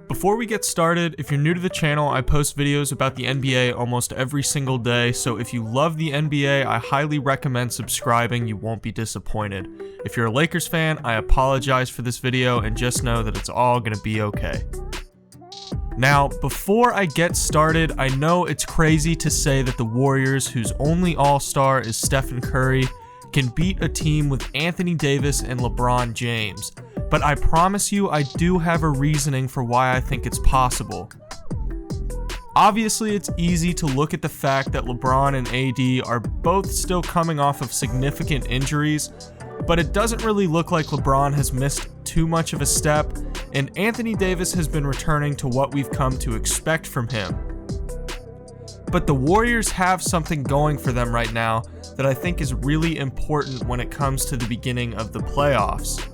Before we get started, if you're new to the channel, I post videos about the NBA almost every single day, so if you love the NBA, I highly recommend subscribing. You won't be disappointed. If you're a Lakers fan, I apologize for this video and just know that it's all gonna be okay. Now, before I get started, I know it's crazy to say that the Warriors, whose only all-star is Stephen Curry, can beat a team with Anthony Davis and LeBron James. But I promise you, I do have a reasoning for why I think it's possible. Obviously, it's easy to look at the fact that LeBron and AD are both still coming off of significant injuries, but it doesn't really look like LeBron has missed too much of a step, and Anthony Davis has been returning to what we've come to expect from him. But the Warriors have something going for them right now that I think is really important when it comes to the beginning of the playoffs.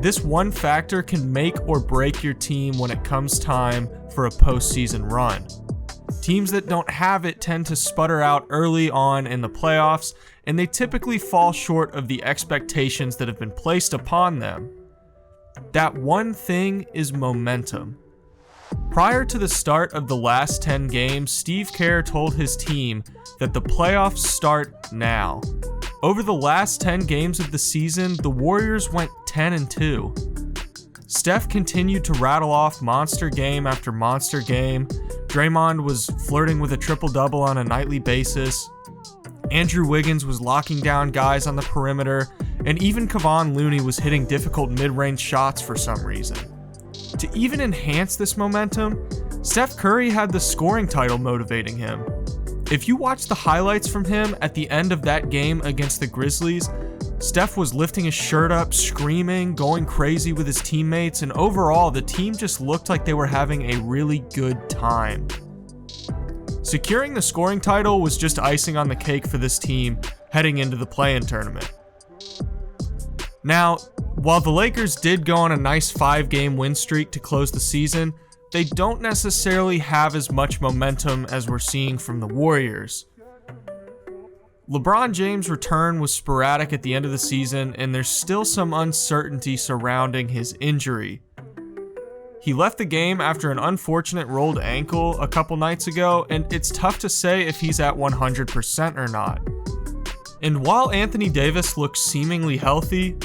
This one factor can make or break your team when it comes time for a postseason run. Teams that don't have it tend to sputter out early on in the playoffs, and they typically fall short of the expectations that have been placed upon them. That one thing is momentum. Prior to the start of the last 10 games, Steve Kerr told his team that the playoffs start now. Over the last 10 games of the season, the Warriors went 10-2. Steph continued to rattle off monster game after monster game. Draymond was flirting with a triple-double on a nightly basis. Andrew Wiggins was locking down guys on the perimeter, and even Kevon Looney was hitting difficult mid-range shots for some reason. To even enhance this momentum, Steph Curry had the scoring title motivating him. If you watch the highlights from him at the end of that game against the Grizzlies, Steph was lifting his shirt up, screaming, going crazy with his teammates, and overall, the team just looked like they were having a really good time. Securing the scoring title was just icing on the cake for this team heading into the play-in tournament. Now, while the Lakers did go on a nice 5-game win streak to close the season, they don't necessarily have as much momentum as we're seeing from the Warriors. LeBron James' return was sporadic at the end of the season, and there's still some uncertainty surrounding his injury. He left the game after an unfortunate rolled ankle a couple nights ago, and it's tough to say if he's at 100% or not. And while Anthony Davis looks seemingly healthy,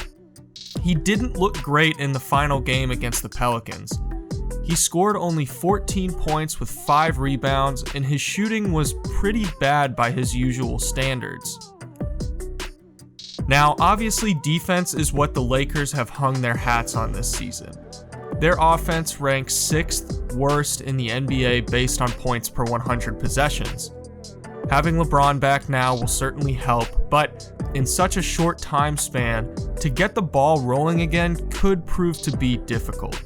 he didn't look great in the final game against the Pelicans. He scored only 14 points with 5 rebounds, and his shooting was pretty bad by his usual standards. Now, obviously, defense is what the Lakers have hung their hats on this season. Their offense ranks 6th worst in the NBA based on points per 100 possessions. Having LeBron back now will certainly help, but in such a short time span, to get the ball rolling again could prove to be difficult.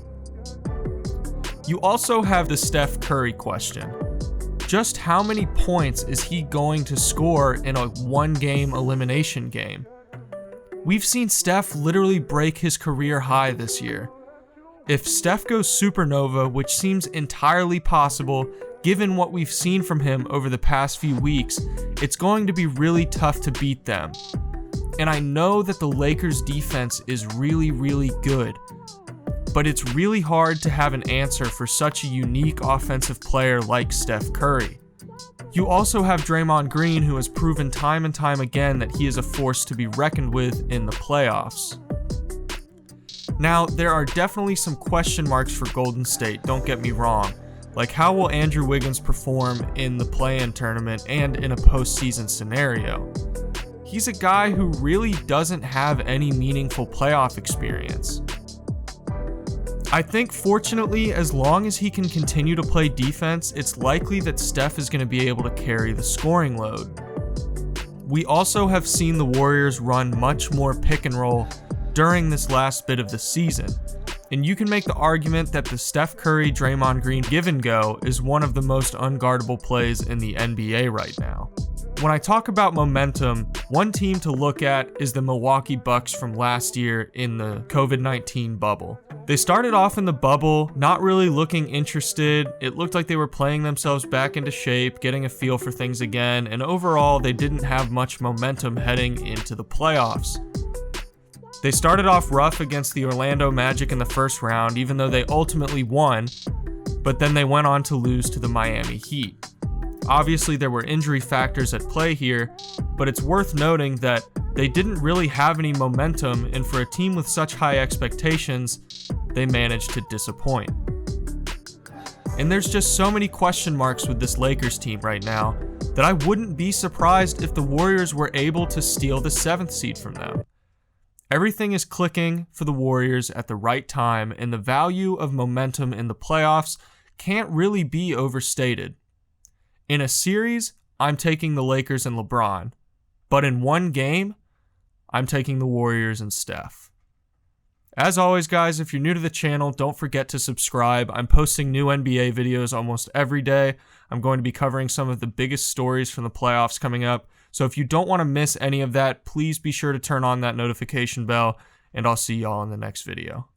You also have the Steph Curry question. Just how many points is he going to score in a one-game elimination game? We've seen Steph literally break his career high this year. If Steph goes supernova, which seems entirely possible given what we've seen from him over the past few weeks, it's going to be really tough to beat them. And I know that the Lakers' defense is really, really good, but it's really hard to have an answer for such a unique offensive player like Steph Curry. You also have Draymond Green, who has proven time and time again that he is a force to be reckoned with in the playoffs. Now, there are definitely some question marks for Golden State, don't get me wrong. Like, how will Andrew Wiggins perform in the play-in tournament and in a postseason scenario? He's a guy who really doesn't have any meaningful playoff experience. I think, fortunately, as long as he can continue to play defense, it's likely that Steph is going to be able to carry the scoring load. We also have seen the Warriors run much more pick and roll during this last bit of the season, and you can make the argument that the Steph Curry, Draymond Green give and go is one of the most unguardable plays in the NBA right now. When I talk about momentum, one team to look at is the Milwaukee Bucks from last year in the COVID-19 bubble. They started off in the bubble, not really looking interested. It looked like they were playing themselves back into shape, getting a feel for things again, and overall, they didn't have much momentum heading into the playoffs. They started off rough against the Orlando Magic in the first round, even though they ultimately won, but then they went on to lose to the Miami Heat. Obviously, there were injury factors at play here, but it's worth noting that they didn't really have any momentum, and for a team with such high expectations, they managed to disappoint. And there's just so many question marks with this Lakers team right now that I wouldn't be surprised if the Warriors were able to steal the 7th seed from them. Everything is clicking for the Warriors at the right time, and the value of momentum in the playoffs can't really be overstated. In a series, I'm taking the Lakers and LeBron, but in one game, I'm taking the Warriors and Steph. As always, guys, if you're new to the channel, don't forget to subscribe. I'm posting new NBA videos almost every day. I'm going to be covering some of the biggest stories from the playoffs coming up. So if you don't want to miss any of that, please be sure to turn on that notification bell, and I'll see y'all in the next video.